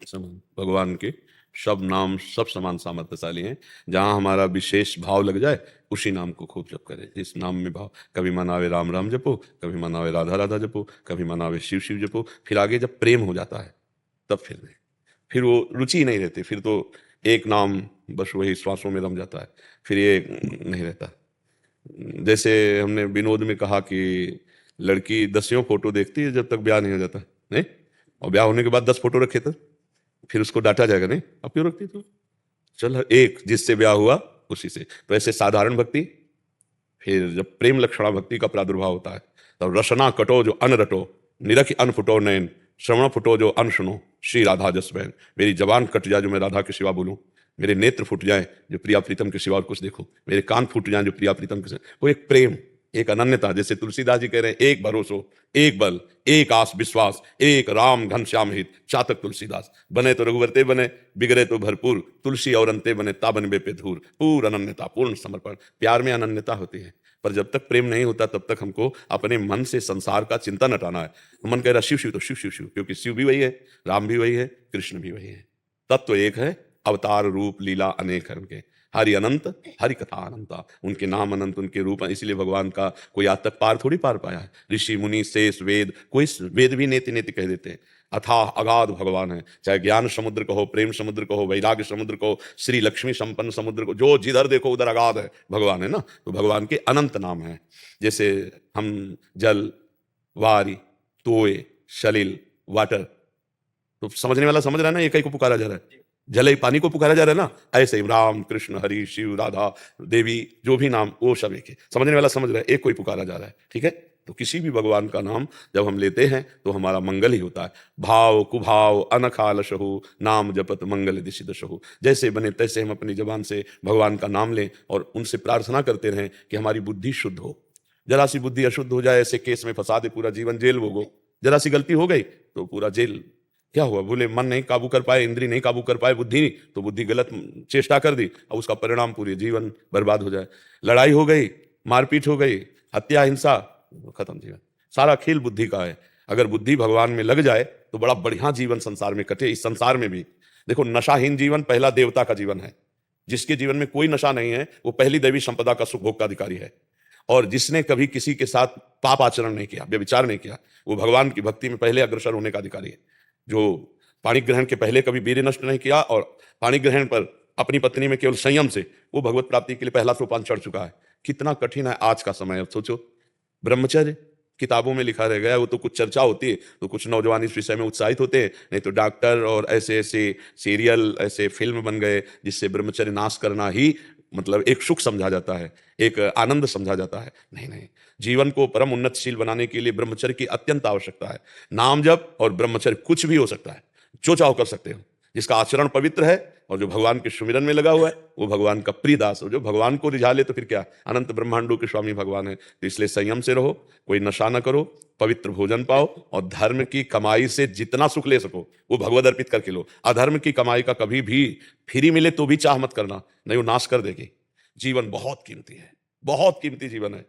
भगवान के सब नाम सब समान सामर्थ्यशाली हैं। जहाँ हमारा विशेष भाव लग जाए उसी नाम को खूब जप करें। जिस नाम में भाव, कभी मनावे राम राम जपो, कभी मनावे राधा राधा जपो, कभी मनावे शिव शिव जपो। फिर आगे जब प्रेम हो जाता है तब फिर नहीं, फिर वो रुचि नहीं रहती, फिर तो एक नाम बस वही श्वासों में रम जाता है, फिर ये नहीं रहता। जैसे हमने विनोद में कहा कि लड़की 10 फोटो देखती है जब तक ब्याह नहीं हो जाता, नहीं, और ब्याह होने के बाद 10 फोटो रखे तो फिर उसको डांटा जाएगा, नहीं अब क्यों रखती तो चल एक जिससे ब्याह हुआ उसी से। तो ऐसे साधारण भक्ति, फिर जब प्रेम लक्षणा भक्ति का प्रादुर्भाव होता है तब रसना कटो जो अन रटो, निरख अन फुटो नैन, श्रवण फुटो जो अन सुनो, श्री राधा जस बहन। मेरी जबान कट जाए जो मैं राधा के सिवा बोलूं, मेरे नेत्र फूट जाए जो प्रिया प्रीतम के सिवा और कुछ देखो, मेरे कान फूट जाए जो प्रिया प्रीतम के सिवा। वो एक प्रेम, एक अनन्यता। जैसे तुलसीदास जी कह रहे हैं, एक भरोसो, एक बल, एक आस विश्वास, एक राम घनश्याम हित। चातक तुलसीदास, बने तो रघुवर ते बने, बिगड़े तो भरपूर, तुलसी और अंते बने ताबन बे पे धूर। पूर्ण अनन्यता, पूर्ण समर्पण। प्यार में अनन्यता होती है, पर जब तक प्रेम नहीं होता तब तक हमको अपने मन से संसार का चिंतन हटाना है। मन कह रहा शिव शिव तो शिव शिव शिव, क्योंकि शिव भी वही है, राम भी वही है, कृष्ण भी वही है। तत्व एक है, अवतार रूप लीला अनेक है उनके। हरि अनंत, हरि कथा अनंता, उनके नाम अनंत, उनके रूप। इसलिए भगवान का कोई आज तक पार थोड़ी पार पाया है। ऋषि मुनि शेष वेद, कोई वेद भी नेति नेति कह देते हैं। अथाह अगाध भगवान है, चाहे ज्ञान समुद्र कहो, प्रेम समुद्र कहो, वैराग्य समुद्र कहो, श्री लक्ष्मी संपन्न समुद्र को, जो जिधर देखो उधर अगाध है भगवान, है ना। तो भगवान के अनंत नाम है। जैसे हम जल, वारी, तोय, सलिल, वाटर, तो समझने वाला समझ रहा है ना, एक ही को पुकारा जा रहा है, जल ही पानी को पुकारा जा रहा है ना। ऐसे ही राम कृष्ण हरि शिव राधा देवी जो भी नाम वो सब एक है, समझने वाला समझ रहा है, एक कोई पुकारा जा रहा है, ठीक है। तो किसी भी भगवान का नाम जब हम लेते हैं तो हमारा मंगल ही होता है। भाव कुभाव अनखालशहु, नाम जपत मंगल दिशि दशहु। जैसे बने तैसे हम अपनी जबान से भगवान का नाम लें और उनसे प्रार्थना करते रहें कि हमारी बुद्धि शुद्ध हो। जरा सी बुद्धि अशुद्ध हो जाए, ऐसे केस में फंसा दे, पूरा जीवन जेल भोगो। जरा सी गलती हो गई तो पूरा जेल। क्या हुआ, बोले मन नहीं काबू कर पाए, इंद्री नहीं काबू कर पाए, बुद्धि, तो बुद्धि गलत चेष्टा कर दी और उसका परिणाम पूरे जीवन बर्बाद हो जाए। लड़ाई हो गई, मारपीट हो गई, हत्या हिंसा, खत्म जीवन। सारा खेल बुद्धि का है। अगर बुद्धि भगवान में लग जाए तो बड़ा बढ़िया जीवन संसार में कटे। इस संसार में भी देखो, नशाहीन जीवन पहला देवता का जीवन है। जिसके जीवन में कोई नशा नहीं है वो पहली दैवी संपदा का सुख भोग का अधिकारी है। और जिसने कभी किसी के साथ पाप आचरण नहीं किया, व्यभिचार नहीं किया, वो भगवान की भक्ति में पहले अग्रसर होने का अधिकारी है। जो पाणी ग्रहण के पहले कभी वीर्य नष्ट नहीं किया और पाणी ग्रहण पर अपनी पत्नी में केवल संयम से वो भगवत प्राप्ति के लिए पहला सोपान चढ़ चुका है। कितना कठिन है आज का समय। अब सोचो, ब्रह्मचर्य किताबों में लिखा रह गया, वो तो कुछ चर्चा होती है तो कुछ नौजवान इस विषय में उत्साहित होते हैं, नहीं तो डॉक्टर और ऐसे ऐसे सीरियल, ऐसे फिल्म बन गए जिससे ब्रह्मचर्य नाश करना ही मतलब एक सुख समझा जाता है, एक आनंद समझा जाता है। नहीं नहीं, जीवन को परम उन्नतशील बनाने के लिए ब्रह्मचर्य की अत्यंत आवश्यकता है। नाम जप और ब्रह्मचर्य कुछ भी हो सकता है, जो चाहो कर सकते हो। जिसका आचरण पवित्र है और जो भगवान के सुमिरन में लगा हुआ है वो भगवान का प्रिय दास। और जो भगवान को रिझा ले तो फिर क्या, अनंत ब्रह्मांडों के स्वामी भगवान है। तो इसलिए संयम से रहो, कोई नशा न करो, पवित्र भोजन पाओ और धर्म की कमाई से जितना सुख ले सको वो भगवद अर्पित करके लो। अधर्म की कमाई का कभी भी फ्री मिले तो भी चाह मत करना, नहीं वो नाश कर देगी। जीवन बहुत कीमती है, बहुत कीमती जीवन है।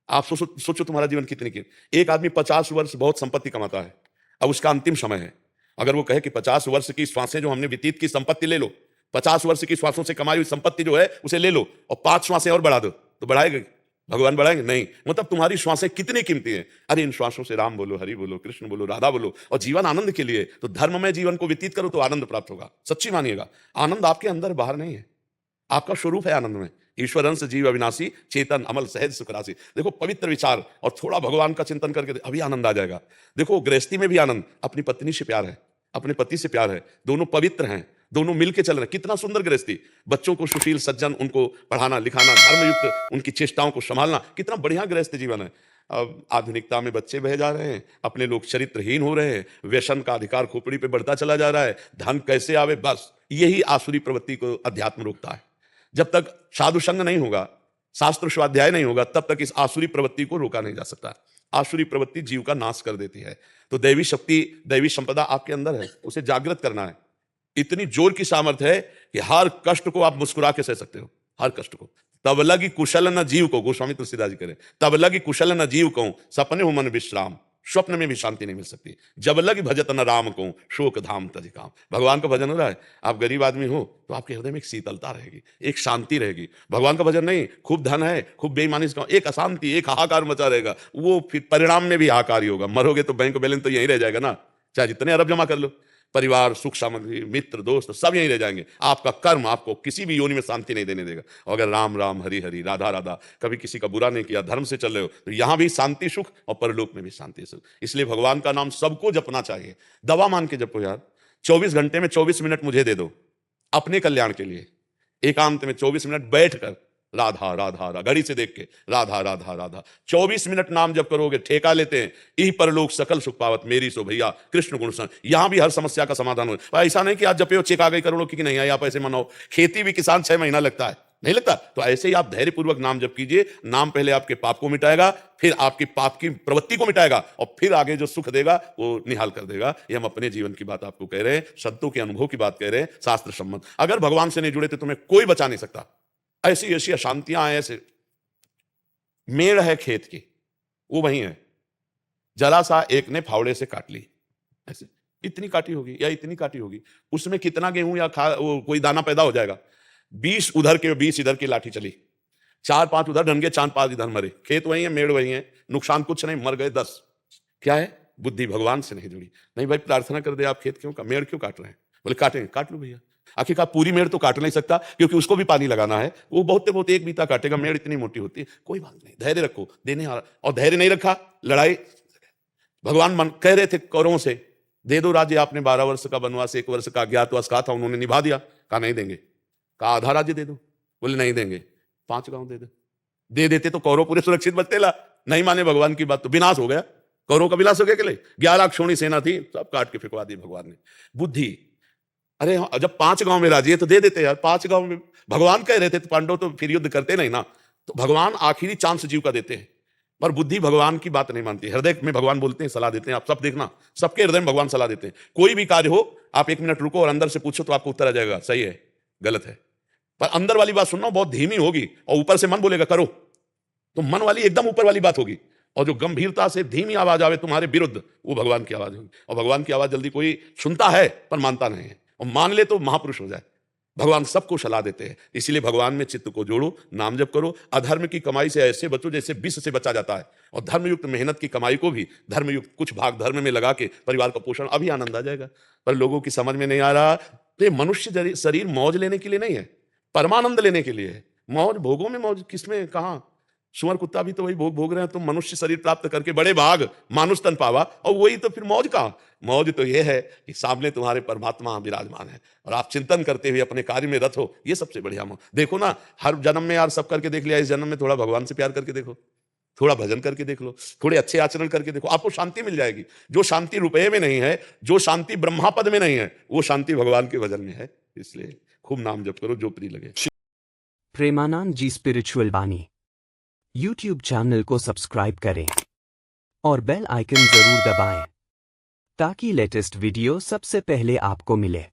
आप सोचो तुम्हारा जीवन कितनी कीमती। एक आदमी 50 वर्ष बहुत संपत्ति कमाता है, अब उसका अंतिम समय है। अगर वो कहे कि 50 वर्ष की श्वासें जो हमने व्यतीत की संपत्ति ले लो, 50 वर्ष की श्वासों से कमाई हुई संपत्ति जो है उसे ले लो और 5 श्वासें और बढ़ा दो, तो बढ़ाएगा भगवान? बढ़ाएंगे नहीं। मतलब तुम्हारी श्वासें कितनी कीमती हैं। अरे इन श्वासों से राम बोलो, हरि बोलो, कृष्ण बोलो, राधा बोलो और जीवन आनंद के लिए। तो धर्म में जीवन को व्यतीत करो तो आनंद प्राप्त होगा। सच्ची मानिएगा, आनंद आपके अंदर बाहर नहीं है, आपका स्वरूप है आनंद में। ईश्वर अंश जीव अविनाशी, चेतन अमल सहज सुख राशि। देखो, पवित्र विचार और थोड़ा भगवान का चिंतन करके अभी आनंद आ जाएगा। देखो, गृहस्थी में भी आनंद, अपनी पत्नी से प्यार है, अपने पति से प्यार है, दोनों पवित्र हैं, दोनों मिलके चल रहे हैं। कितना सुंदर गृहस्थी। बच्चों को सुशील सज्जन, उनको पढ़ाना लिखाना, धर्मयुक्त उनकी चेष्टाओं को संभालना, कितना बढ़िया गृहस्थ जीवन है। अब आधुनिकता में बच्चे बह जा रहे हैं, अपने लोग चरित्रहीन हो रहे हैं, व्यसन का अधिकार खोपड़ी पे बढ़ता चला जा रहा है, धन कैसे आवे, बस यही आसुरी प्रवृत्ति को अध्यात्म रोकता है। जब तक साधु संग नहीं होगा, शास्त्र स्वाध्याय नहीं होगा, तब तक इस आसुरी प्रवृत्ति को रोका नहीं जा सकता। आसुरी प्रवृत्ति जीव का नाश कर देती है। तो दैवी शक्ति, दैवी संपदा आपके अंदर है, उसे जागृत करना है। इतनी जोर की सामर्थ्य है कि हर कष्ट को आप मुस्कुरा के सह सकते हो, हर कष्ट को। तब लगी कुशल न जीव को, गोस्वामी तुलसीदास जी करें, तब लगी कुशल न जीव को, सपने हो मन विश्राम। स्वप्न में भी शांति नहीं मिल सकती। जब लग भजत न राम को शोक धाम तज काम। भगवान का भजन हो रहा है, आप गरीब आदमी हो तो आपके हृदय में एक शीतलता रहेगी, एक शांति रहेगी। भगवान का भजन नहीं, खूब धन है, खूब बेईमानी से एक अशांति, एक हाहाकार मचा रहेगा, वो फिर परिणाम में भी हाहाकार ही होगा। मरोगे तो बैंक बैलेंस तो यहीं रह जाएगा ना, चाहे जितने अरब जमा कर लो, परिवार, सुख सामग्री, मित्र, दोस्त सब यहीं रह जाएंगे। आपका कर्म आपको किसी भी योनि में शांति नहीं देने देगा। और अगर राम राम हरि हरि राधा राधा, कभी किसी का बुरा नहीं किया, धर्म से चल रहे हो, तो यहां भी शांति सुख और परलोक में भी शांति सुख। इसलिए भगवान का नाम सबको जपना चाहिए, दवा मान के जपो यार। 24 घंटे में 24 मिनट मुझे दे दो अपने कल्याण के लिए, एकांत में 24 मिनट बैठ कर राधा राधा राधा, घड़ी से देख के राधा राधा राधा 24 मिनट नाम जब करोगे, ठेका लेते हैं ई परलोक सकल सुख पावत मेरी सो भैया कृष्ण गुण सन। यहां भी हर समस्या का समाधान हो। ऐसा नहीं कि आज जपे हो चेक आ गई करोड़ों की नहीं आई, आप ऐसे मनाओ। खेती भी किसान 6 महीना लगता है, नहीं लगता? तो ऐसे ही आप धैर्यपूर्वक नाम जप कीजिए। नाम पहले आपके पाप को मिटाएगा, फिर आपकी पाप की प्रवृत्ति को मिटाएगा, और फिर आगे जो सुख देगा वो निहाल कर देगा। ये हम अपने जीवन की बात आपको कह रहे हैं, संतों के अनुभव की बात कह रहे हैं, शास्त्र सम्मत। अगर भगवान से नहीं जुड़े तो तुम्हें कोई बचा नहीं सकता। ऐसी ऐसी अशांतियां हैं, ऐसे मेड़ है खेत की, वो वही है, जरा सा एक ने फावड़े से काट ली, ऐसे इतनी काटी होगी या इतनी काटी होगी, उसमें कितना गेहूं या कोई दाना पैदा हो जाएगा। 20 उधर के 20 इधर की लाठी चली, 4-5 उधर ढंगे, 4-5 इधर मरे। खेत वही है, मेड़ वही है, नुकसान कुछ नहीं, मर गए 10। क्या है? बुद्धि भगवान से नहीं जुड़ी। नहीं भाई, प्रार्थना कर दे, आप खेत क्यों का मेड़ क्यों काट रहे हैं? बोले काटें, काट लो भैया। आखिरकार पूरी मेड़ तो काट नहीं सकता, क्योंकि उसको भी पानी लगाना है। वो बहुत एक बीता काटेगा, मेड़ इतनी मोटी होती है। कोई बात नहीं, धैर्य रखो, देने आ रहा। और धैर्य नहीं रखा, लड़ाई। भगवान मन कह रहे थे कौरवों से, दे दो राज्य। आपने 12 वर्ष का वनवास, 1 वर्ष का अज्ञातवास कहा था, उन्होंने निभा दिया। कहा नहीं देंगे। कहा आधा राज्य दे दो, बोले नहीं देंगे, 5 गांव दे दो। दे देते तो कौरव पूरे सुरक्षित बचते ला। नहीं माने भगवान की बात तो विनाश हो गया। कौरवों का विनाश हो गया। के लिए 11 लाख क्षोणी सेना थी, सब काट के फेंकवा दी भगवान ने। बुद्धि, अरे जब 5 गांव में राजी है तो दे देते यार। 5 गांव में भगवान कह रहे थे तो पांडव तो फिर युद्ध करते नहीं ना। तो भगवान आखिरी चांस जीव का देते हैं, पर बुद्धि भगवान की बात नहीं मानती। हृदय में भगवान बोलते हैं, सलाह देते हैं। आप सब देखना, सबके हृदय में भगवान सलाह देते हैं। कोई भी कार्य हो, आप 1 मिनट रुको और अंदर से पूछो तो आपको उत्तर आ जाएगा, सही है गलत है। पर अंदर वाली बात सुनना बहुत धीमी होगी, और ऊपर से मन बोलेगा करो, तो मन वाली एकदम ऊपर वाली बात होगी। और जो गंभीरता से धीमी आवाज आवे तुम्हारे विरुद्ध, वो भगवान की आवाज होगी। और भगवान की आवाज जल्दी कोई सुनता है पर मानता नहीं है, और मान ले तो महापुरुष हो जाए। भगवान सबको सलाह देते हैं। इसलिए भगवान में चित्त को जोड़ो, नाम जप करो। अधर्म की कमाई से ऐसे बचो जैसे विष से बचा जाता है, और धर्मयुक्त मेहनत की कमाई को भी धर्मयुक्त कुछ भाग धर्म में लगा के परिवार का पोषण, अभी आनंद आ जाएगा। पर लोगों की समझ में नहीं आ रहा। तो मनुष्य शरीर मौज लेने के लिए नहीं है, परमानंद लेने के लिए है। मौज भोगों में मौज किसमें, कहां? सुअर कुत्ता भी तो वही भोग रहे हैं। तुम मनुष्य शरीर प्राप्त करके बड़े भाग मानुष तन पावा, और वही तो फिर मौज का। मौज तो यह है कि सामने तुम्हारे परमात्मा विराजमान है, और आप चिंतन करते हुए अपने कार्य में रत हो। ये सबसे बढ़िया मौज। देखो ना, हर जन्म में यार सब करके देख लिया, इस जन्म में थोड़ा भगवान से प्यार करके देखो, थोड़ा भजन करके देख लो, थोड़े अच्छे आचरण करके देखो, आपको शांति मिल जाएगी। जो शांति रुपये में नहीं है, जो शांति ब्रह्मा पद में नहीं है, वो शांति भगवान के भजन में है। इसलिए खूब नाम जप करो, जो प्रिय लगे। प्रेमानंद जी स्पिरिचुअल वाणी यूट्यूब चैनल को सब्सक्राइब करें और बेल आइकन जरूर दबाएं, ताकि लेटेस्ट वीडियो सबसे पहले आपको मिले।